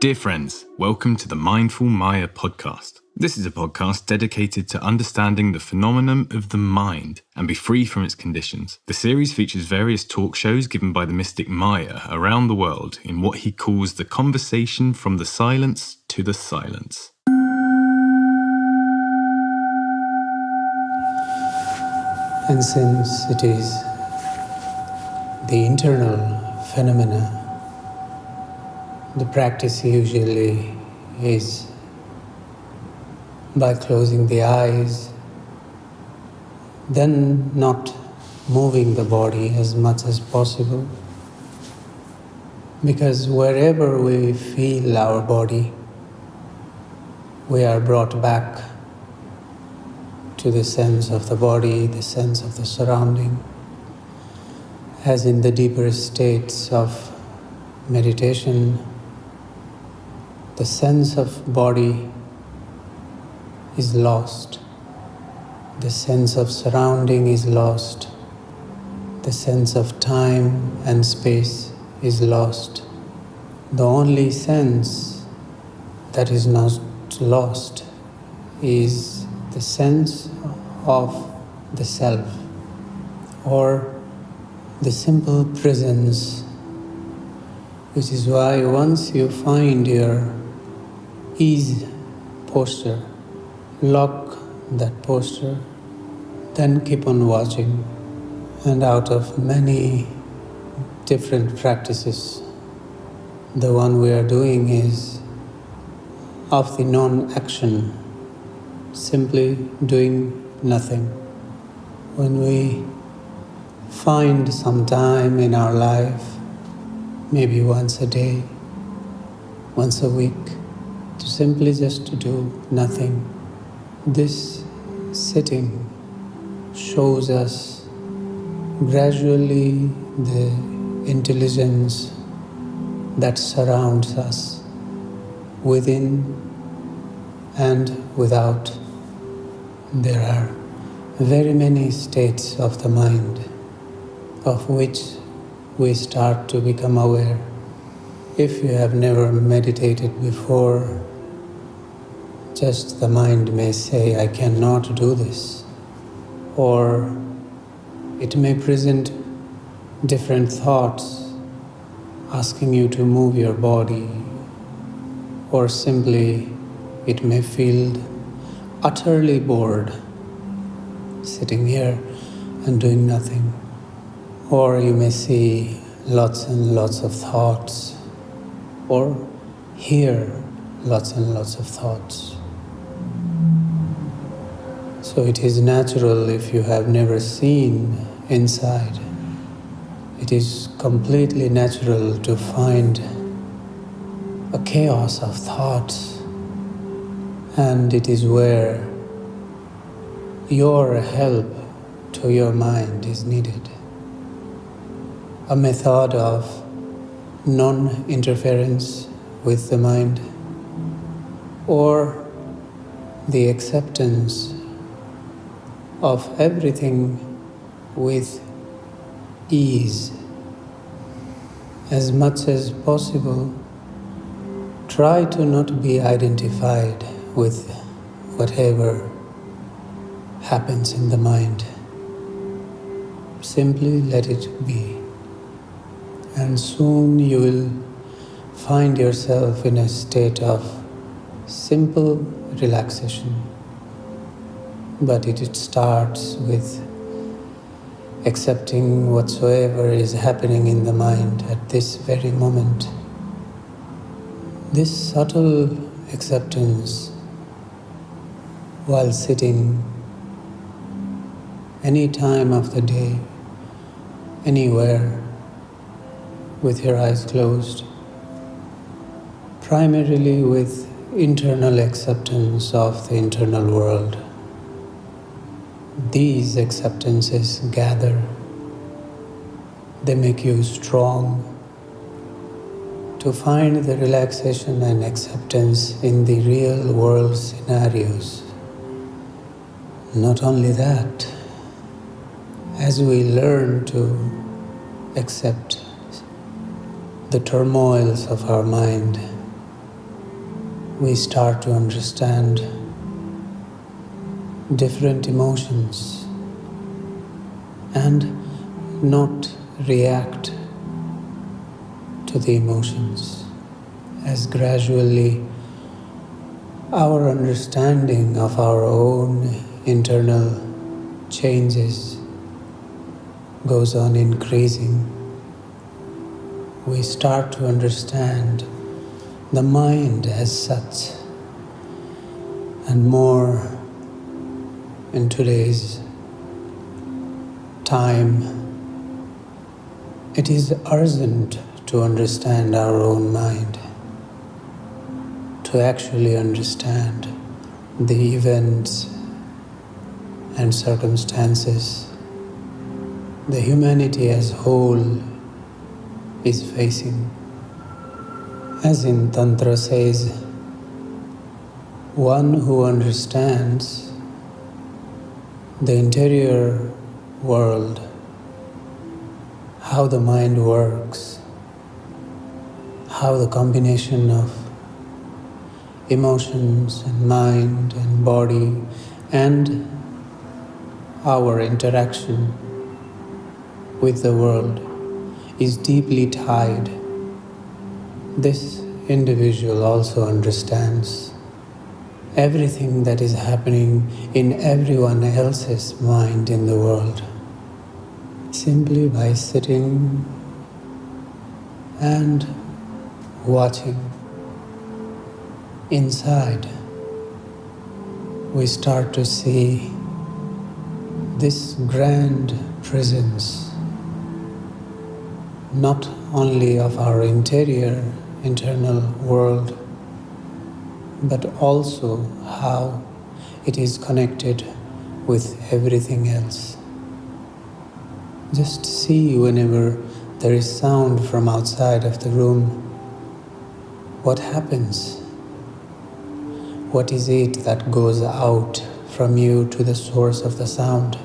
Dear friends, welcome to the Mindful Maya podcast. This is a podcast dedicated to understanding the phenomenon of the mind and be free from its conditions. The series features various talk shows given by the mystic Maya around the world in what he calls the conversation from the silence to the silence. And since it is the internal phenomena, the practice usually is by closing the eyes, then not moving the body as much as possible, because wherever we feel our body, we are brought back to the sense of the body, the sense of the surrounding, as in the deeper states of meditation. The sense of body is lost. The sense of surrounding is lost. The sense of time and space is lost. The only sense that is not lost is the sense of the self, or the simple presence, which is why once you find your ease posture, lock that posture, then keep on watching. And out of many different practices, the one we are doing is of the non-action, simply doing nothing. When we find some time in our life, maybe once a day, once a week, to simply just to do nothing, this sitting shows us gradually the intelligence that surrounds us within and without. There are very many states of the mind of which we start to become aware. If you have never meditated before, just the mind may say, I cannot do this. Or it may present different thoughts asking you to move your body. Or simply it may feel utterly bored sitting here and doing nothing. Or you may see lots and lots of thoughts, or hear lots and lots of thoughts. So it is natural if you have never seen inside. It is completely natural to find a chaos of thoughts, and it is where your help to your mind is needed. A method of non-interference with the mind, or the acceptance of everything with ease. As much as possible, try to not be identified with whatever happens in the mind. Simply let it be. And soon you will find yourself in a state of simple relaxation. But it starts with accepting whatsoever is happening in the mind at this very moment. This subtle acceptance while sitting any time of the day, anywhere, with your eyes closed, primarily with internal acceptance of the internal world. These acceptances gather. They make you strong to find the relaxation and acceptance in the real world scenarios. Not only that, as we learn to accept the turmoils of our mind, we start to understand different emotions and not react to the emotions, as gradually our understanding of our own internal changes goes on increasing. We start to understand the mind as such, and more in today's time, it is urgent to understand our own mind, to actually understand the events and circumstances the humanity as whole is facing. As in Tantra says, one who understands the interior world, how the mind works, how the combination of emotions and mind and body and our interaction with the world is deeply tied. This individual also understands everything that is happening in everyone else's mind in the world. Simply by sitting and watching inside, we start to see this grand presence, not only of our internal world, but also how it is connected with everything else. Just see whenever there is sound from outside of the room, what happens? What is it that goes out from you to the source of the sound,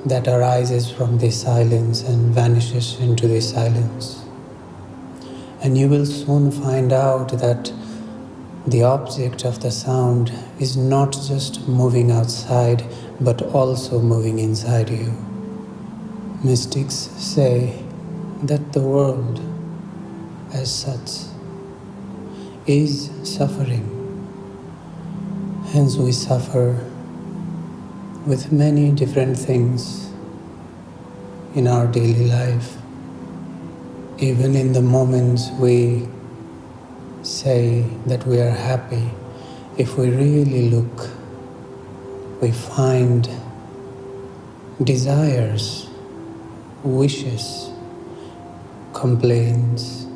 that arises from this silence and vanishes into this silence? And you will soon find out that the object of the sound is not just moving outside, but also moving inside you. Mystics say that the world, as such, is suffering. Hence we suffer with many different things in our daily life. Even in the moments we say that we are happy, if we really look, we find desires, wishes, complaints.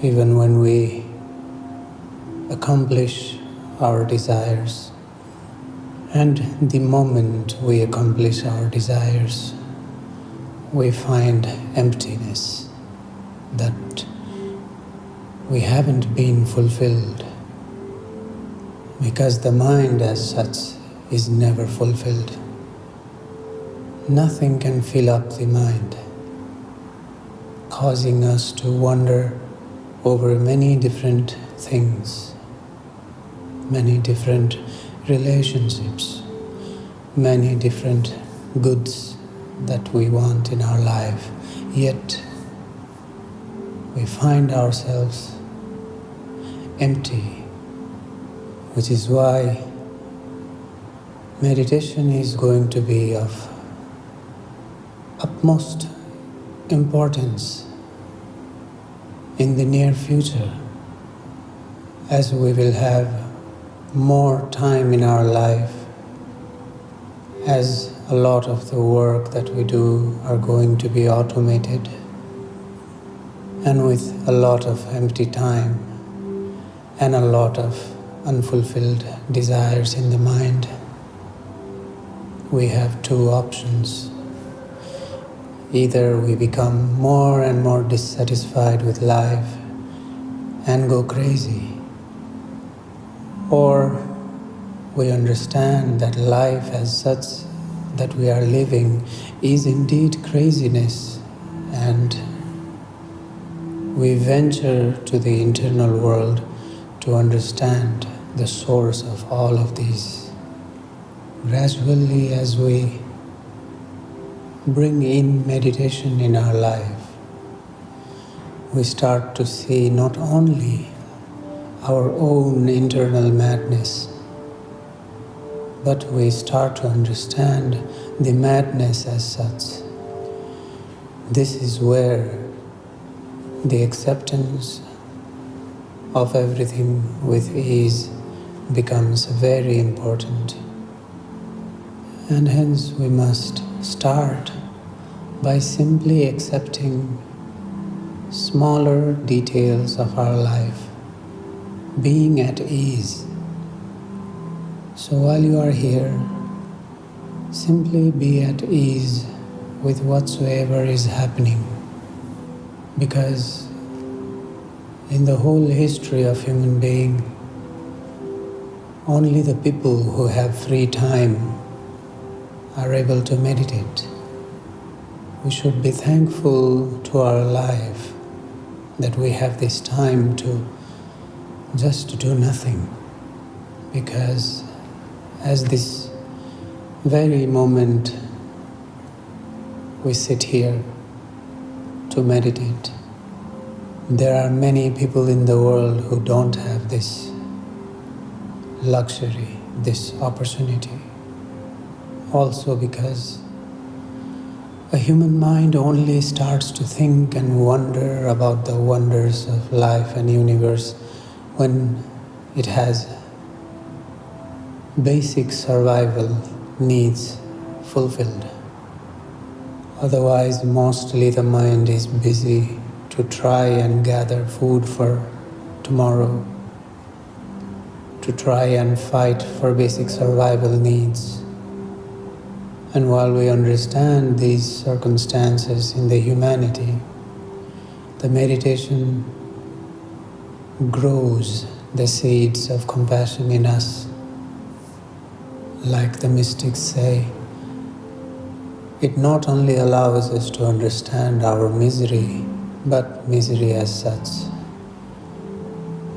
Even when we accomplish our desires, and the moment we accomplish our desires, we find emptiness, that we haven't been fulfilled, because the mind as such is never fulfilled. Nothing can fill up the mind, causing us to wander over many different things, many different relationships, many different goods that we want in our life. Yet we find ourselves empty, which is why meditation is going to be of utmost importance in the near future, as we will have more time in our life, as a lot of the work that we do are going to be automated, and with a lot of empty time and a lot of unfulfilled desires in the mind, we have two options. Either we become more and more dissatisfied with life and go crazy, or we understand that life as such that we are living is indeed craziness, and We venture to the internal world to understand the source of all of these. Gradually, as we bring in meditation in our life, we start to see not only our own internal madness, but we start to understand the madness as such. This is where the acceptance of everything with ease becomes very important. And hence we must start by simply accepting smaller details of our life, being at ease. So while you are here, simply be at ease with whatsoever is happening, because in the whole history of human being, only the people who have free time are able to meditate. We should be thankful to our life that we have this time to just do nothing, because as this very moment we sit here to meditate, there are many people in the world who don't have this luxury, this opportunity. Also because a human mind only starts to think and wonder about the wonders of life and universe when it has basic survival needs fulfilled. Otherwise, mostly the mind is busy to try and gather food for tomorrow, to try and fight for basic survival needs. And while we understand these circumstances in the humanity, the meditation grows the seeds of compassion in us. Like the mystics say, it not only allows us to understand our misery, but misery as such.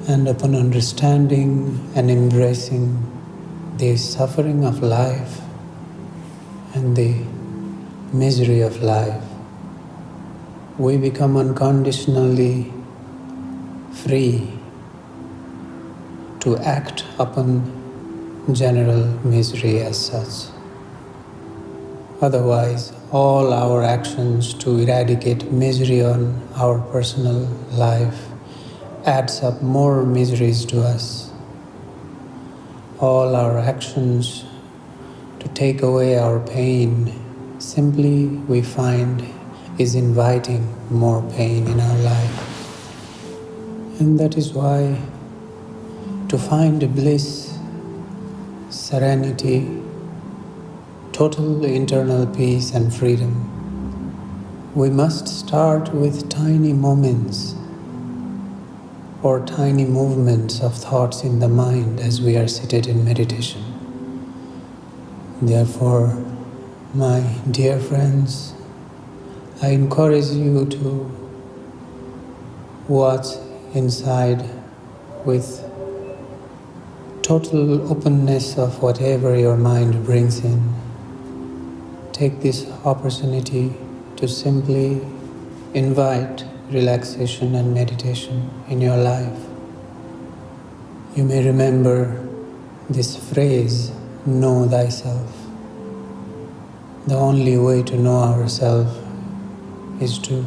And upon understanding and embracing the suffering of life and the misery of life, we become unconditionally free to act upon general misery as such. Otherwise, all our actions to eradicate misery on our personal life adds up more miseries to us. All our actions to take away our pain simply we find is inviting more pain in our life. And that is why to find bliss, serenity, total internal peace and freedom, we must start with tiny moments or tiny movements of thoughts in the mind as we are seated in meditation. Therefore, my dear friends, I encourage you to watch inside with total openness of whatever your mind brings in. Take this opportunity to simply invite relaxation and meditation in your life. You may remember this phrase, know thyself. The only way to know ourselves is to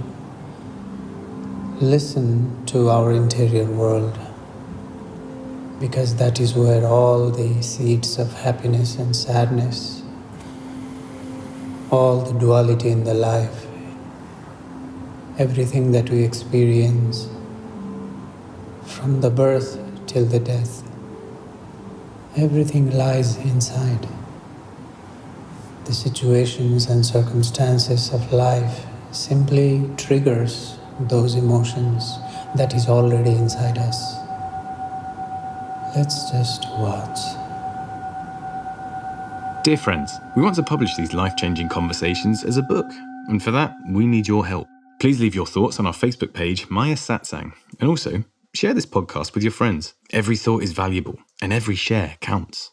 listen to our interior world, because that is where all the seeds of happiness and sadness, all the duality in the life, everything that we experience from the birth till the death, everything lies inside. The situations and circumstances of life simply triggers those emotions that is already inside us. Let's just watch. Dear friends, we want to publish these life-changing conversations as a book, and for that, we need your help. Please leave your thoughts on our Facebook page, Maya Satsang, and also share this podcast with your friends. Every thought is valuable, and every share counts.